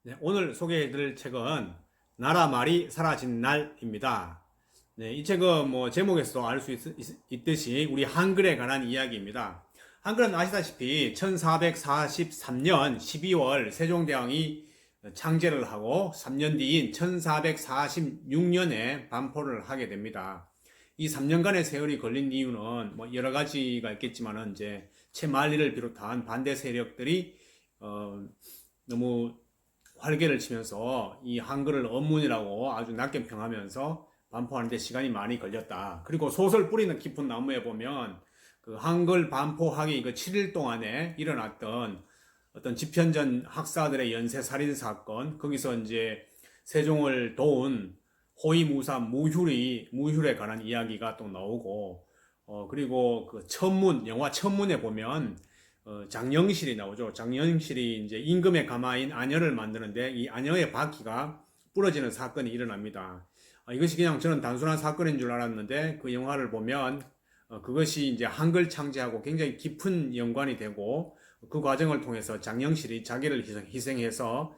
네, 오늘 소개해드릴 책은 나라 말이 사라진 날입니다. 네, 이 책은 제목에서도 알 수 있듯이 우리 한글에 관한 이야기입니다. 한글은 아시다시피 1443년 12월 세종대왕이 창제를 하고 3년 뒤인 1446년에 반포를 하게 됩니다. 이 3년간의 세월이 걸린 이유는 여러 가지가 있겠지만은 이제 채만리를 비롯한 반대 세력들이 너무 활개를 치면서 이 한글을 언문이라고 아주 낮게 평하면서 반포하는데 시간이 많이 걸렸다. 그리고 소설 뿌리는 깊은 나무에 보면 그 한글 반포하기 그 7일 동안에 일어났던 어떤 집현전 학사들의 연쇄 살인 사건, 거기서 이제 세종을 도운 호위무사 무휼에 관한 이야기가 또 나오고, 그리고 그 천문, 영화 천문에 보면 장영실이 나오죠. 장영실이 이제 임금의 가마인 아녀를 만드는데 이 아녀의 바퀴가 부러지는 사건이 일어납니다. 이것이 그냥 저는 단순한 사건인 줄 알았는데 그 영화를 보면 그것이 이제 한글 창제하고 굉장히 깊은 연관이 되고 그 과정을 통해서 장영실이 자기를 희생해서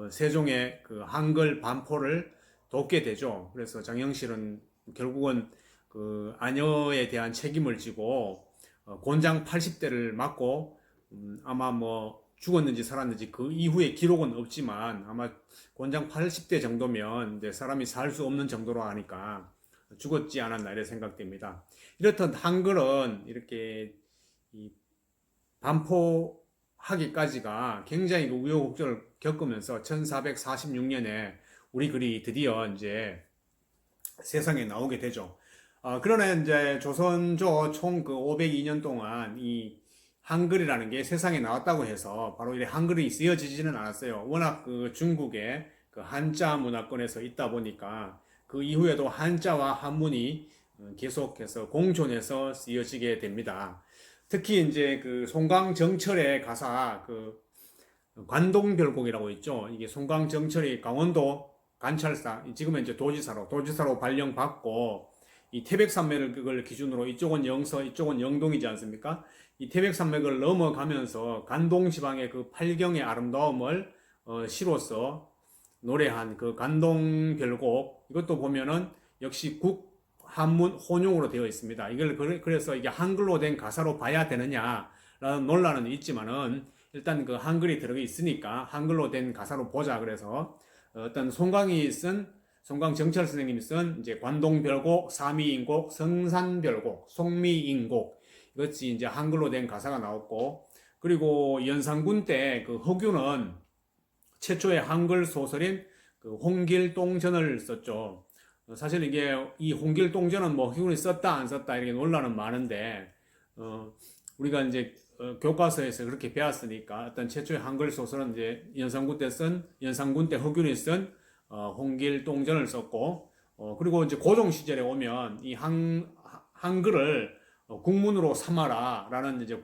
세종의 그 한글 반포를 돕게 되죠. 그래서 장영실은 결국은 그 아녀에 대한 책임을 지고 곤장 80대를 맞고 아마 죽었는지 살았는지 그 이후에 기록은 없지만 아마 곤장 80대 정도면 이제 사람이 살 수 없는 정도로 하니까 죽었지 않았나 이렇게 생각됩니다. 이렇듯 한글은 이렇게 반포하기까지가 굉장히 그 우여곡절을 겪으면서 1446년에 우리 글이 드디어 이제 세상에 나오게 되죠. 그러나 이제 조선조 총 그 502년 동안 이 한글이라는 게 세상에 나왔다고 해서 바로 이래 한글이 쓰여지지는 않았어요. 워낙 그 중국의 그 한자 문화권에서 있다 보니까 그 이후에도 한자와 한문이 계속해서 공존해서 쓰여지게 됩니다. 특히 이제 그 송광정철의 가사 그 관동별곡이라고 있죠. 이게 송광정철이 강원도 관찰사, 지금은 이제 도지사로 발령받고 이 태백산맥을 그걸 기준으로 이쪽은 영서, 이쪽은 영동이지 않습니까? 이 태백산맥을 넘어가면서 간동지방의 그 팔경의 아름다움을 시로서 노래한 그 간동별곡, 이것도 보면은 역시 한문 혼용으로 되어 있습니다. 이걸 그래서 이게 한글로 된 가사로 봐야 되느냐라는 논란은 있지만은 일단 그 한글이 들어가 있으니까 한글로 된 가사로 보자. 그래서 어떤 송광정철 선생님이 쓴 이제 관동별곡, 사미인곡, 성산별곡, 송미인곡, 이것이 이제 한글로 된 가사가 나왔고, 그리고 연산군 때 그 허균은 최초의 한글 소설인 그 홍길동전을 썼죠. 사실 이게 이 홍길동전은 허균이 썼다 안 썼다 이렇게 논란은 많은데, 우리가 이제 교과서에서 그렇게 배웠으니까 어떤 최초의 한글 소설은 이제 연산군 때 허균이 쓴 홍길동전을 썼고, 그리고 이제 고종 시절에 오면 이 한글을 국문으로 삼아라 라는 이제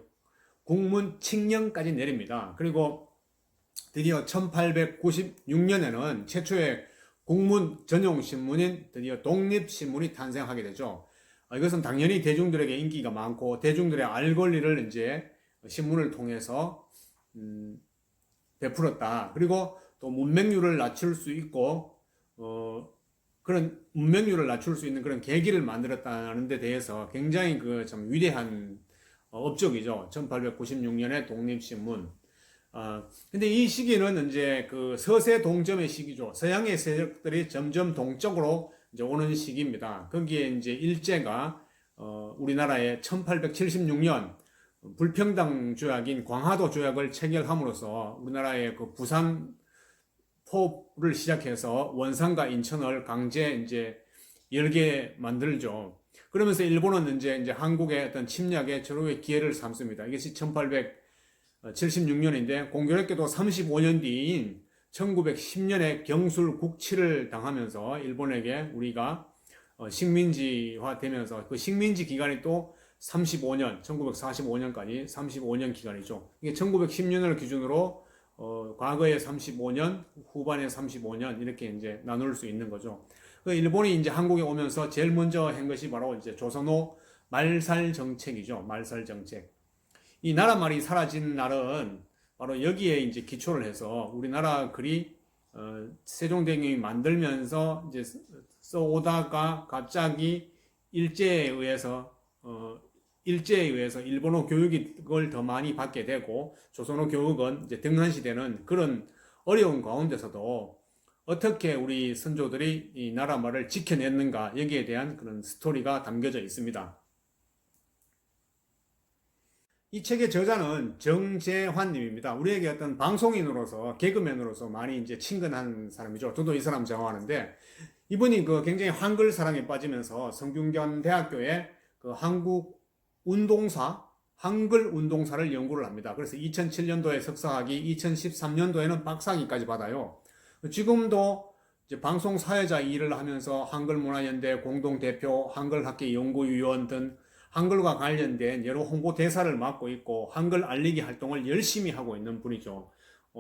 국문 칙령까지 내립니다. 그리고 드디어 1896년에는 최초의 국문 전용 신문인 드디어 독립신문이 탄생하게 되죠. 이것은 당연히 대중들에게 인기가 많고 대중들의 알 권리를 이제 신문을 통해서 베풀었다. 그리고 또 문맹률을 낮출 수 있고 그런 문맹률을 낮출 수 있는 그런 계기를 만들었다는 데 대해서 굉장히 그 참 위대한 업적이죠. 1896년에 독립신문. 근데 이 시기는 이제 그 서세 동점의 시기죠. 서양의 세력들이 점점 동쪽으로 이제 오는 시기입니다. 거기에 이제 일제가 우리나라의 1876년 불평등 조약인 광화도 조약을 체결함으로써 우리나라의 그 부산 포를 시작해서 원산과 인천을 강제 이제 열게 만들죠. 그러면서 일본은 이제 한국의 어떤 침략의 절호의 기회를 삼습니다. 이것이 1876년인데 공교롭게도 35년 뒤인 1910년에 경술 국치를 당하면서 일본에게 우리가 식민지화 되면서 그 식민지 기간이 또 35년, 1945년까지 35년 기간이죠. 이게 1910년을 기준으로 과거의 35년, 후반의 35년 이렇게 이제 나눌 수 있는 거죠. 그 일본이 이제 한국에 오면서 제일 먼저 한 것이 바로 이제 조선호 말살 정책이죠. 말살 정책. 이 나라 말이 사라진 날은 바로 여기에 이제 기초를 해서 우리나라 글이 세종대왕이 만들면서 이제 써오다가 갑자기 일제에 의해서 일본어 교육을 더 많이 받게 되고 조선어 교육은 이제 등한시되는 그런 어려운 가운데서도 어떻게 우리 선조들이 이 나라 말을 지켜냈는가 여기에 대한 그런 스토리가 담겨져 있습니다. 이 책의 저자는 정재환님입니다. 우리에게 어떤 방송인으로서 개그맨으로서 많이 이제 친근한 사람이죠. 저도 이 사람 좋아하는데 이분이 그 굉장히 한글 사랑에 빠지면서 성균관 대학교에 그 한글 운동사를 연구를 합니다. 그래서 2007년도에 석사학위, 2013년도에는 박사학위까지 받아요. 지금도 이제 방송 사회자 일을 하면서 한글문화연대 공동대표, 한글학계 연구위원 등 한글과 관련된 여러 홍보 대사를 맡고 있고 한글 알리기 활동을 열심히 하고 있는 분이죠.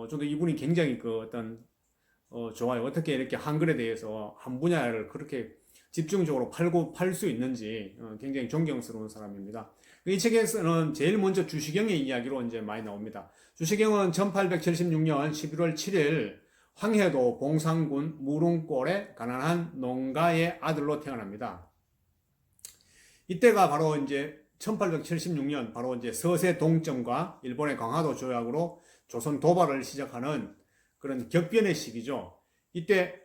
저도 이분이 굉장히 그 어떤 좋아요. 어떻게 이렇게 한글에 대해서 한 분야를 그렇게 집중적으로 팔 수 있는지 굉장히 존경스러운 사람입니다. 이 책에서는 제일 먼저 주시경의 이야기로 이제 많이 나옵니다. 주시경은 1876년 11월 7일 황해도 봉산군 무릉골의 가난한 농가의 아들로 태어납니다. 이때가 바로 이제 1876년 바로 이제 서세 동점과 일본의 강화도 조약으로 조선 도발을 시작하는 그런 격변의 시기죠. 이때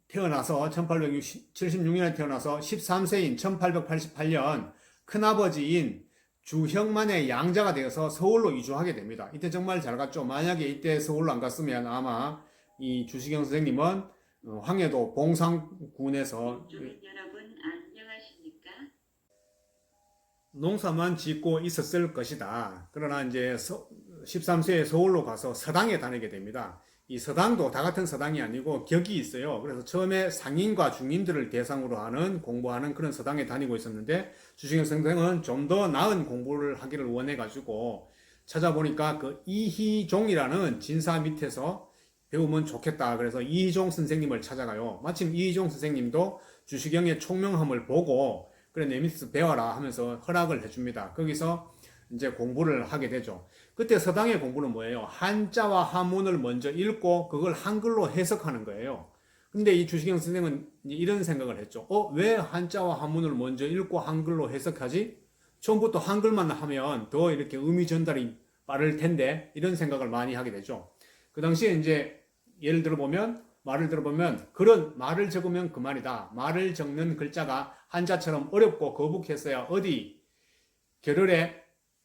태어나서 1876년에 태어나서 13세인 1888년 큰아버지인 주형만의 양자가 되어서 서울로 이주하게 됩니다. 이때 정말 잘 갔죠. 만약에 이때 서울로 안 갔으면 아마 이 주시경 선생님은 황해도 봉산군에서 여러분 안녕하십니까? 농사만 짓고 있었을 것이다. 그러나 이제 13세에 서울로 가서 서당에 다니게 됩니다. 이 서당도 다 같은 서당이 아니고 격이 있어요. 그래서 처음에 상인과 중인들을 대상으로 하는 공부하는 그런 서당에 다니고 있었는데 주시경 선생은 좀 더 나은 공부를 하기를 원해가지고 찾아보니까 그 이희종이라는 진사 밑에서 배우면 좋겠다. 그래서 이희종 선생님을 찾아가요. 마침 이희종 선생님도 주시경의 총명함을 보고 그래 내 밑에서 배워라 하면서 허락을 해줍니다. 거기서 이제 공부를 하게 되죠. 그때 서당의 공부는 뭐예요? 한자와 한문을 먼저 읽고 그걸 한글로 해석하는 거예요. 근데 이 주시경 선생은 이런 생각을 했죠. 왜 한자와 한문을 먼저 읽고 한글로 해석하지? 처음부터 한글만 하면 더 이렇게 의미 전달이 빠를 텐데 이런 생각을 많이 하게 되죠. 그 당시에 이제 말을 들어보면 그런 말을 적으면 그만이다. 말을 적는 글자가 한자처럼 어렵고 거북했어야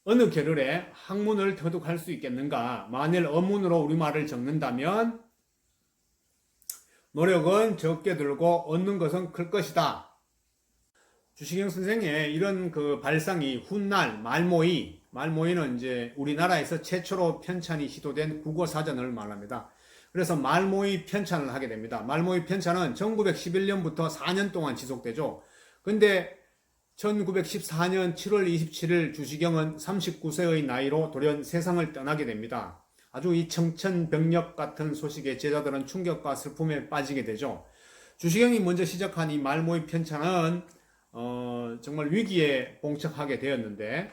어느 결을에 학문을 터득할 수 있겠는가? 만일 어문으로 우리말을 적는다면 노력은 적게 들고 얻는 것은 클 것이다. 주시경 선생의 이런 그 발상이 훗날 말모이는 이제 우리나라에서 최초로 편찬이 시도된 국어 사전을 말합니다. 그래서 말모이 편찬을 하게 됩니다. 말모이 편찬은 1911년부터 4년 동안 지속되죠. 근데 1914년 7월 27일 주시경은 39세의 나이로 돌연 세상을 떠나게 됩니다. 아주 이 청천벽력 같은 소식에 제자들은 충격과 슬픔에 빠지게 되죠. 주시경이 먼저 시작한 이 말모의 편찬은 정말 위기에 봉착하게 되었는데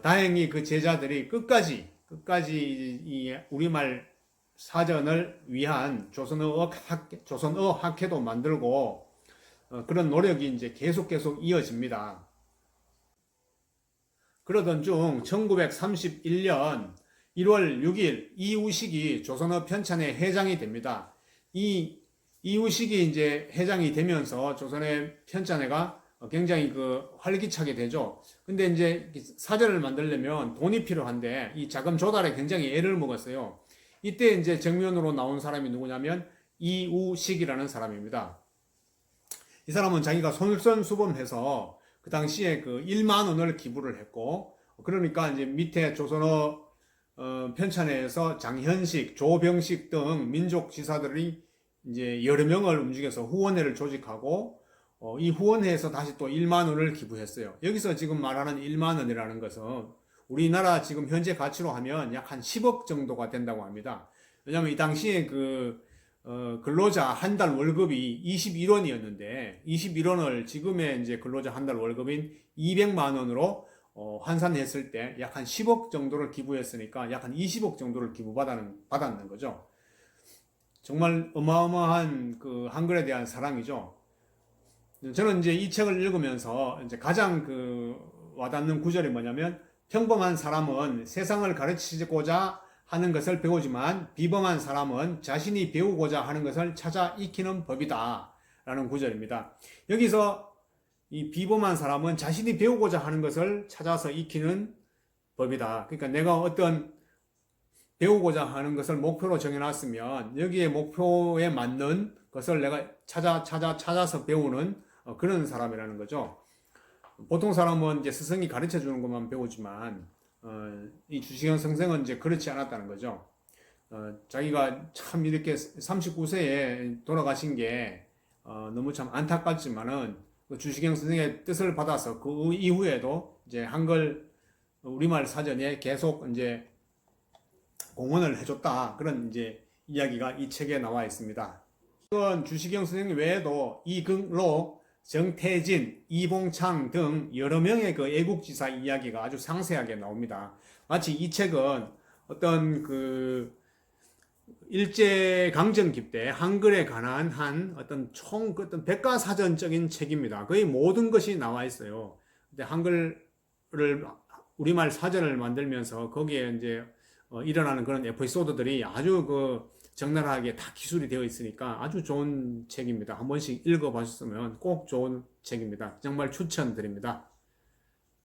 다행히 그 제자들이 끝까지 이 우리말 사전을 위한 조선어 학회도 만들고 그런 노력이 이제 계속 이어집니다. 그러던 중 1931년 1월 6일 이우식이 조선어 편찬의 회장이 됩니다. 이 이우식이 이제 회장이 되면서 조선의 편찬회가 굉장히 활기차게 되죠. 근데 이제 사전을 만들려면 돈이 필요한데 이 자금 조달에 굉장히 애를 먹었어요. 이때 이제 정면으로 나온 사람이 누구냐면 이우식이라는 사람입니다. 이 사람은 자기가 솔선수범해서 그 당시에 1만 원을 기부를 했고, 그러니까 이제 밑에 조선어 편찬회에서 장현식, 조병식 등 민족 지사들이 이제 여러 명을 움직여서 후원회를 조직하고, 이 후원회에서 다시 또 1만 원을 기부했어요. 여기서 지금 말하는 1만 원이라는 것은 우리나라 지금 현재 가치로 하면 약 한 10억 정도가 된다고 합니다. 왜냐하면 이 당시에 근로자 한 달 월급이 21원이었는데 21원을 지금의 이제 근로자 한 달 월급인 200만 원으로 환산했을 때 약 한 10억 정도를 기부했으니까 약 한 20억 정도를 받았는 거죠. 정말 어마어마한 그 한글에 대한 사랑이죠. 저는 이제 이 책을 읽으면서 이제 가장 그 와닿는 구절이 뭐냐면, 평범한 사람은 세상을 가르치고자 하는 것을 배우지만 비범한 사람은 자신이 배우고자 하는 것을 찾아 익히는 법이다 라는 구절입니다. 여기서 이 비범한 사람은 자신이 배우고자 하는 것을 찾아서 익히는 법이다. 그러니까 내가 어떤 배우고자 하는 것을 목표로 정해놨으면 여기에 목표에 맞는 것을 내가 찾아서 배우는 그런 사람이라는 거죠. 보통 사람은 이제 스승이 가르쳐 주는 것만 배우지만 이 주시경 선생은 이제 그렇지 않았다는 거죠. 자기가 참 이렇게 39세에 돌아가신 게 너무 참 안타깝지만은 그 주시경 선생의 뜻을 받아서 그 이후에도 이제 한글 우리말 사전에 계속 이제 공헌을 해줬다, 그런 이제 이야기가 이 책에 나와 있습니다. 이건 주시경 선생님 외에도 이긍록, 정태진, 이봉창 등 여러 명의 그 애국지사 이야기가 아주 상세하게 나옵니다. 마치 이 책은 어떤 그 일제강점기 때 한글에 관한 한 어떤 어떤 백과사전적인 책입니다. 거의 모든 것이 나와 있어요. 근데 한글을 우리말 사전을 만들면서 거기에 이제 일어나는 그런 에피소드들이 아주 그 적나라하게 다 기술이 되어 있으니까 아주 좋은 책입니다. 한 번씩 읽어보셨으면 꼭 좋은 책입니다. 정말 추천드립니다.